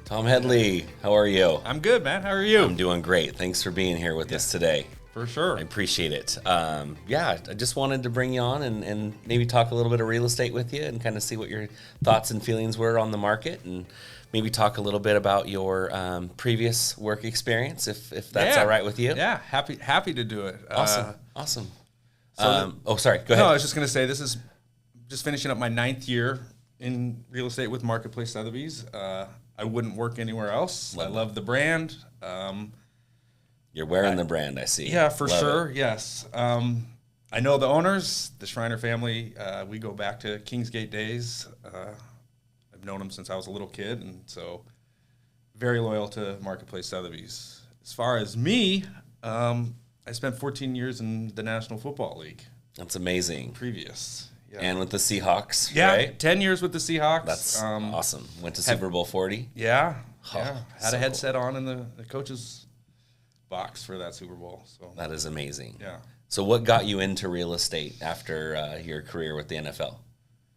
Tom Headley, how are you? I'm good, man. How are you? I'm doing great. Thanks for being here with us today. For sure. I appreciate it. I just wanted to bring you on and maybe talk a little bit of real estate with you and kind of see what your thoughts and feelings were on the market, and maybe talk a little bit about your previous work experience, if that's all right with you. Yeah, happy to do it. Awesome. So sorry. Go ahead. No, I was just going to say this is just finishing up my 9th year in real estate with Marketplace Sotheby's. I wouldn't work anywhere else. I love the brand. You're wearing the brand, I see. Yeah, for Love sure. it. Yes. I know the owners, the Schreiner family. We go back to Kingsgate days. I've known them since I was a little kid, and so very loyal to Marketplace Sotheby's. As far as me, I spent 14 years in the National Football League. That's amazing. Previous. Yeah. And with the Seahawks, Yeah, right? 10 years with the Seahawks. That's awesome. Went to Super Bowl 40. Yeah, Oh, yeah. Had so a headset on in the coach's box for that Super Bowl. So That is amazing. yeah. So what got you into real estate after your career with the NFL?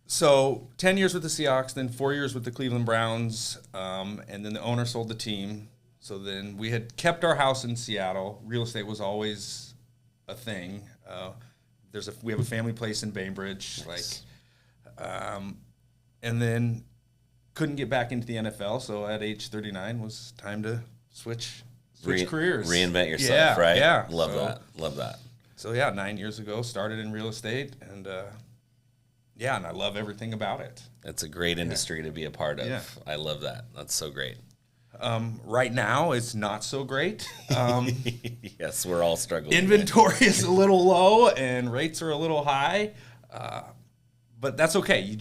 So 10 years with the Seahawks, then 4 years with the Cleveland Browns, and then the owner sold the team. So then we had kept our house in Seattle. Real estate was always a thing. We have a family place in Bainbridge, Nice. and then couldn't get back into the NFL. So at age 39 was time to switch careers, Reinvent yourself, yeah, right? Yeah, Love that. So yeah, 9 years ago, started in real estate, and and I love everything about it. It's a great industry to be a part of. Yeah. I love that. That's so great. Right now, it's not so great. Yes, we're all struggling. Inventory is a little low, and rates are a little high, but that's okay. You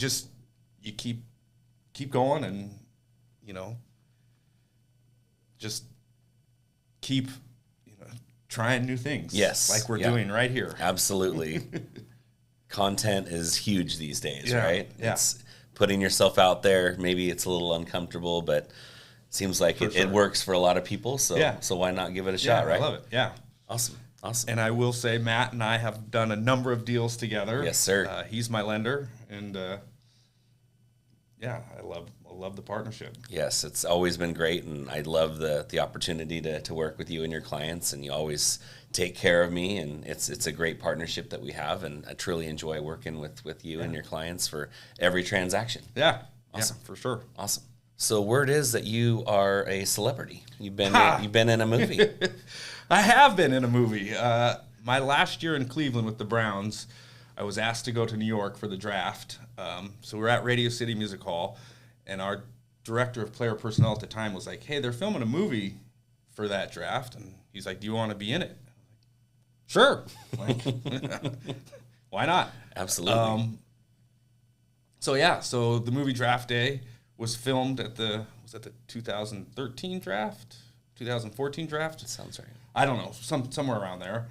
keep going, and just keep trying new things. Yes, like we're yeah. doing right here. Absolutely. Content is huge these days, Yeah, right? yeah. It's putting yourself out there. Maybe it's a little uncomfortable, but it seems like it sure. works for a lot of people. So, Yeah. so why not give it a Yeah, shot, right? I love it. Yeah. Awesome. And I will say, Matt and I have done a number of deals together. Yes, sir. He's my lender, and I love the partnership. Yes, it's always been great, and I love the opportunity to work with you and your clients, and you always take care of me, and it's a great partnership that we have, and I truly enjoy working with you and your clients for every transaction. Yeah, Awesome. for sure. Awesome. So word is that you are a celebrity. You've been in a movie. I have been in a movie. My last year in Cleveland with the Browns, I was asked to go to New York for the draft. So we're at Radio City Music Hall, and our director of player personnel at the time was like, "Hey, they're filming a movie for that draft," and he's like, "Do you want to be in it?" Sure. Like, why not? Absolutely. So the movie Draft Day was filmed at the 2013 draft, 2014 draft. That sounds right. I don't know, somewhere around there.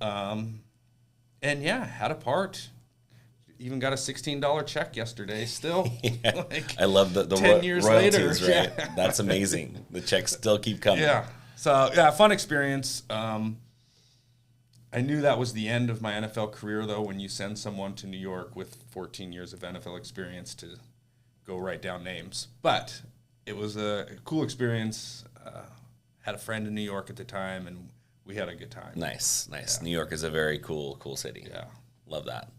And yeah, had a part. Even got a $16 check yesterday still. Yeah. Like, I love the 10 years royalties, later. right? Yeah. That's amazing. The checks still keep coming. Yeah. So, yeah, fun experience. I knew that was the end of my NFL career, though, when you send someone to New York with 14 years of NFL experience to go write down names. But it was a cool experience. Had a friend in New York at the time, and we had a good time. Nice. Yeah. New York is a very cool city. Yeah. Love that.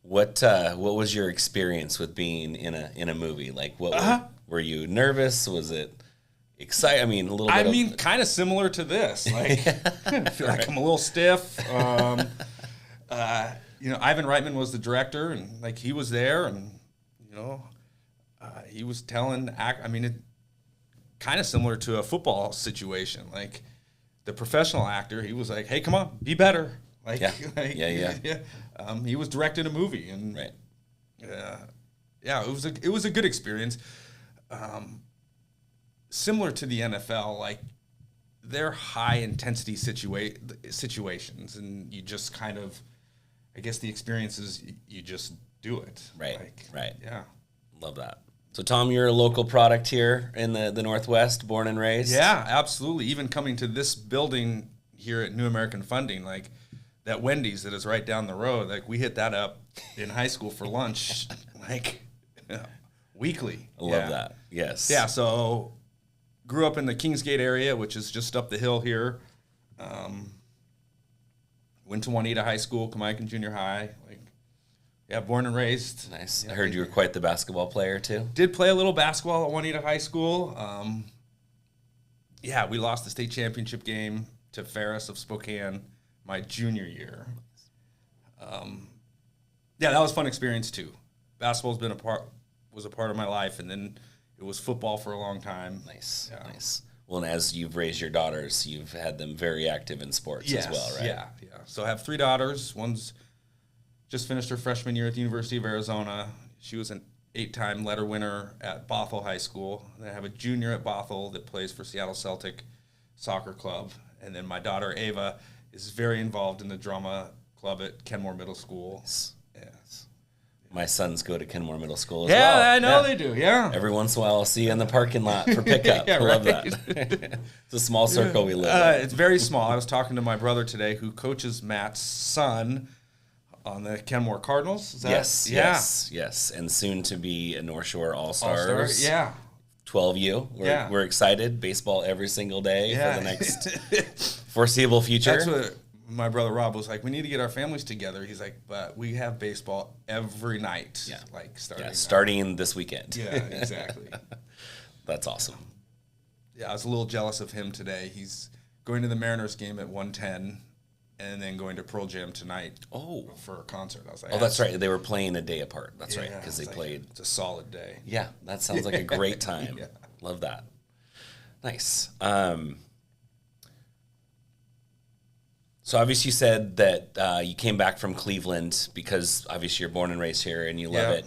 What was your experience with being in a movie? Like, were you nervous? Was it exciting? I mean, a little bit. Kind of similar to this. Like, I feel like I'm a little stiff. Ivan Reitman was the director, and like he was there, and he was telling. Kind of similar to a football situation. Like the professional actor, he was like, "Hey, come on, be better." Like, Yeah. He was directing a movie, and Right. it was a good experience. Similar to the NFL, like they're high intensity situations, and you just kind of, I guess the experience is you just do it. Right. Right. Yeah. Love that. So, Tom, you're a local product here in the Northwest, born and raised? Yeah, absolutely. Even coming to this building here at New American Funding, like that Wendy's that is right down the road, like we hit that up in high school for lunch, like weekly. I love that. Yes. Yeah, so grew up in the Kingsgate area, which is just up the hill here. Went to Juanita High School, Kamaikan Junior High. Born and raised. Nice. Yeah, I heard you were quite the basketball player too. Did play a little basketball at Juanita High School. We lost the state championship game to Ferris of Spokane my junior year. That was a fun experience too. Basketball's was a part of my life, and then it was football for a long time. Nice, Yeah. nice. Well, and as you've raised your daughters, you've had them very active in sports as well, right? Yeah. So I have 3 daughters. One's just finished her freshman year at the University of Arizona. She was an 8-time letter winner at Bothell High School. And I have a junior at Bothell that plays for Seattle Celtic Soccer Club. And then my daughter, Ava, is very involved in the drama club at Kenmore Middle School. Yes. My sons go to Kenmore Middle School as Yeah, well. I know they do. Yeah. Every once in a while, I'll see you in the parking lot for pickup. Yeah, I love right. that. It's a small circle we live in. It's very small. I was talking to my brother today who coaches Matt's son on the Kenmore Cardinals. Is that, Yes. And soon to be a North Shore All-Stars. All-Star, yeah. 12U. We're excited. Baseball every single day for the next foreseeable future. That's what my brother Rob was like. We need to get our families together. He's like, but we have baseball every night. Yeah. Starting this weekend. Yeah, exactly. That's awesome. Yeah, I was a little jealous of him today. He's going to the Mariners game at 1:10 and then going to Pearl Jam tonight for a concert. I was like, that's right. They were playing a day apart. That's right, because they like, played. It's a solid day. Yeah, that sounds like a great time. Yeah. Love that. Nice. So obviously you said that you came back from Cleveland because obviously you're born and raised here and you love it.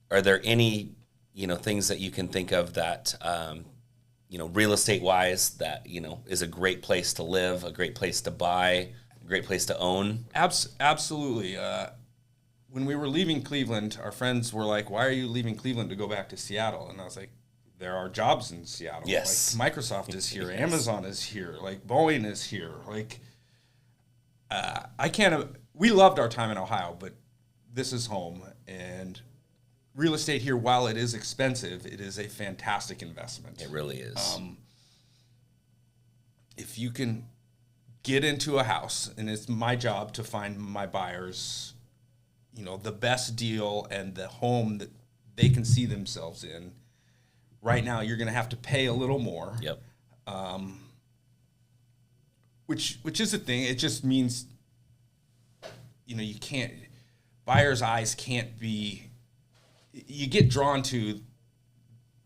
Are there any, things that you can think of that, real estate wise that, is a great place to live, a great place to buy, a great place to own? Absolutely. When we were leaving Cleveland, our friends were like, why are you leaving Cleveland to go back to Seattle? And I was like, there are jobs in Seattle. Yes. Like Microsoft is here. Yes. Amazon is here. Like Boeing is here. Like, we loved our time in Ohio, but this is home. And real estate here, while it is expensive, it is a fantastic investment. It really is. If you can get into a house, and it's my job to find my buyers, the best deal and the home that they can see themselves in. Right now, you're going to have to pay a little more. Yep. Which is the thing. It just means, you can't. Buyers' eyes can't be. You get drawn to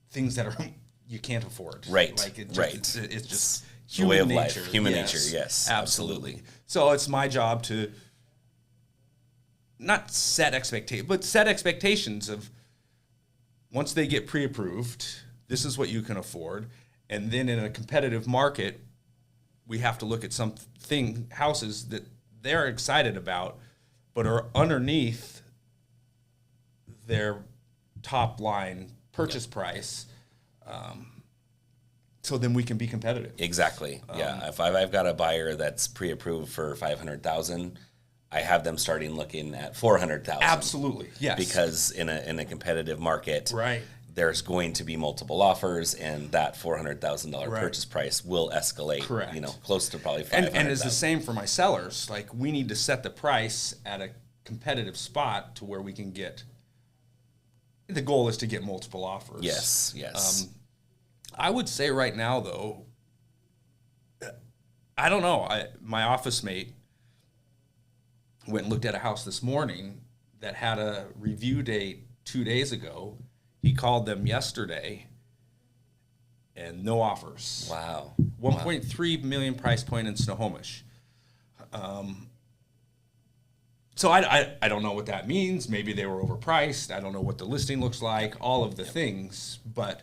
things that you can't afford. Right. Like it's just human way of nature. Life. Human nature. Yes. Absolutely. So it's my job to not set expectations, but set expectations of. Once they get pre-approved, this is what you can afford. And then in a competitive market, we have to look at houses that they're excited about, but are underneath their top line purchase price. So then we can be competitive. Exactly. Yeah. If I've got a buyer that's pre-approved for $500,000, I have them starting looking at $400,000. Absolutely, yes. Because in a competitive market, right, there's going to be multiple offers, and that $400,000 right. purchase price will escalate. Correct. Close to probably $500,000. And it's the same for my sellers. Like we need to set the price at a competitive spot to where we can get. The goal is to get multiple offers. Yes. I would say right now, though, I don't know. My office mate went and looked at a house this morning that had a review date 2 days ago. He called them yesterday, and no offers. Wow. 1.3 million price point in Snohomish. So I don't know what that means. Maybe they were overpriced. I don't know what the listing looks like. All of the things, but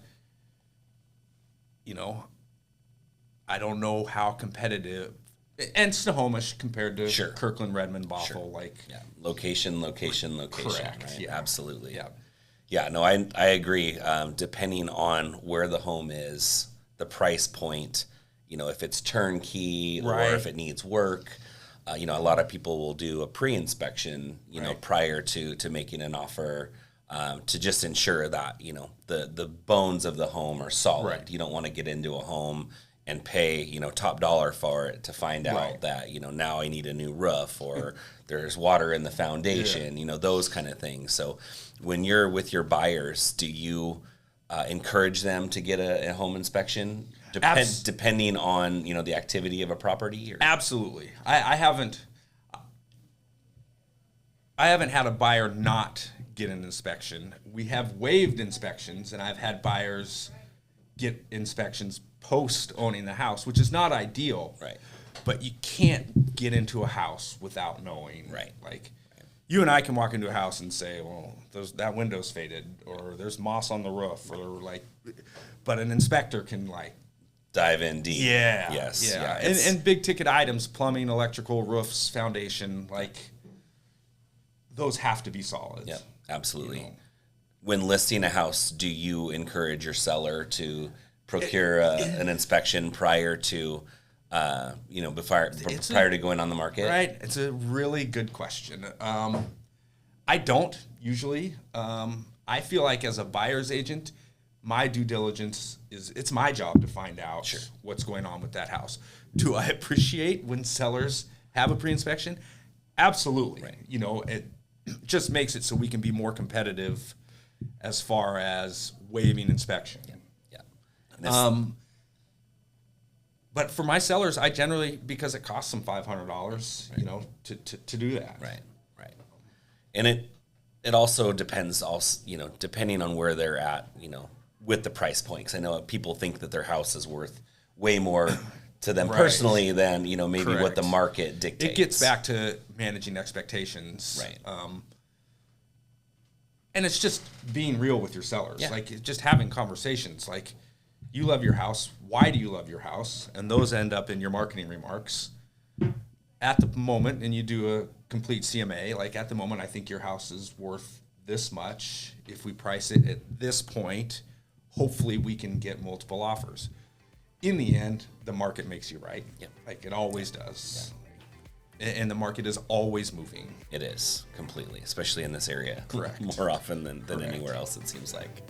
I don't know how competitive. And Snohomish compared to Kirkland, Redmond, Bothell, location. Correct. Right? Yeah. Absolutely. Yeah. Yeah. No, I agree. Depending on where the home is, the price point, if it's turnkey or if it needs work, a lot of people will do a pre-inspection, prior to making an offer. to just ensure that, the bones of the home are solid. Right. You don't want to get into a home and pay, top dollar for it to find out Right. that, now I need a new roof or there's water in the foundation, those kind of things. So when you're with your buyers, do you encourage them to get a home inspection depending on, the activity of a property? Or? Absolutely. I haven't had a buyer not get an inspection. We have waived inspections, and I've had buyers get inspections post owning the house, which is not ideal. Right. But you can't get into a house without knowing. Right. Like, you and I can walk into a house and say, well, that window's faded, or there's moss on the roof, or like, but an inspector can like Dive in deep. Yeah. Yes. Yeah. Yeah. And big ticket items, plumbing, electrical, roofs, foundation, like those have to be solid. Yeah, absolutely. You know. When listing a house, do you encourage your seller to procure an inspection prior to, prior to going on the market? Right. It's a really good question. I don't usually. I feel like as a buyer's agent, my due diligence it's my job to find out what's going on with that house. Do I appreciate when sellers have a pre-inspection? Absolutely. Right. It just makes it so we can be more competitive as far as waiving inspection. Yeah. But for my sellers, I generally, because it costs them $500, to do that. Right. And it also depends, depending on where they're at, with the price point. Because I know people think that their house is worth way more to them personally than, maybe what the market dictates. It gets back to managing expectations. Right. And it's just being real with your sellers. Yeah. Like, just having conversations. Like, you love your house. Why do you love your house? And those end up in your marketing remarks. At the moment, and you do a complete CMA, like, at the moment, I think your house is worth this much. If we price it at this point, hopefully we can get multiple offers. In the end, the market makes you right. Yep. Like, it always does. And the market is always moving. It is completely, especially in this area. Correct. More often than anywhere else, it seems like.